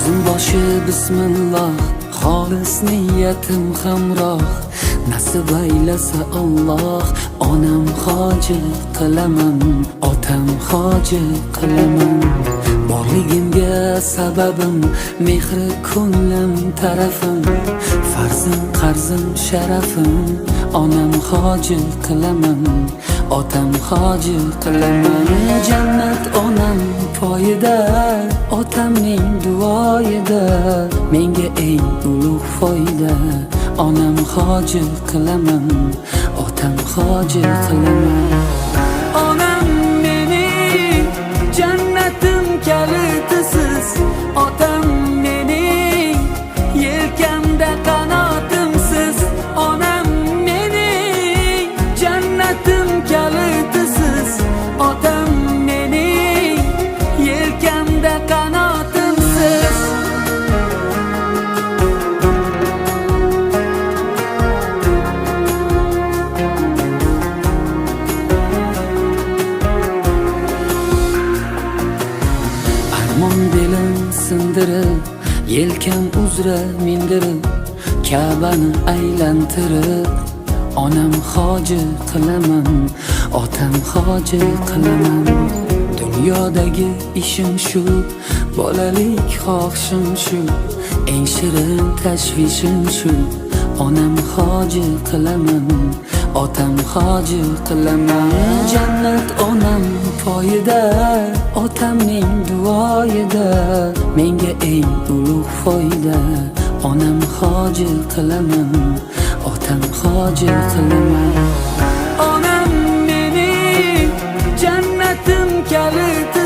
So'zim boshi bismillah, xolis niyatim hamroh. Nasib aylasa Alloh, onam hoji qilaman, otam hoji qilaman. Borligimga sababim mehri ko'nglim tarafim, farzim qarzim sharafim. Onam hoji qilaman, otam hoji qilaman. Jannat onam poyida, otamning duoyida. Menga eng ulug' foyda, onam hoji qilaman, otam hoji qilaman. Onam mening jannatim kalitisiz, otam mening yelkamda qanotimsiz. Onam mening jannatim kalitisiz, otam mening yelkamda qanotimsiz. Armon belim sindirib, yelkam uzra mindirib, Ka'bani aylantirib, onam hoji qilaman, otam hoji qilaman. Dunyodagi ishim shu, bolalik xohishim shu, eng shirin tashvishim shu. Onam hoji qilaman, otam hoji qilaman. Jannat onam poyida, otamning duoyida. Menga eng ulug' foyda, onam hoji qilaman, otam hoji qilaman. Onam mening jannatim kaliti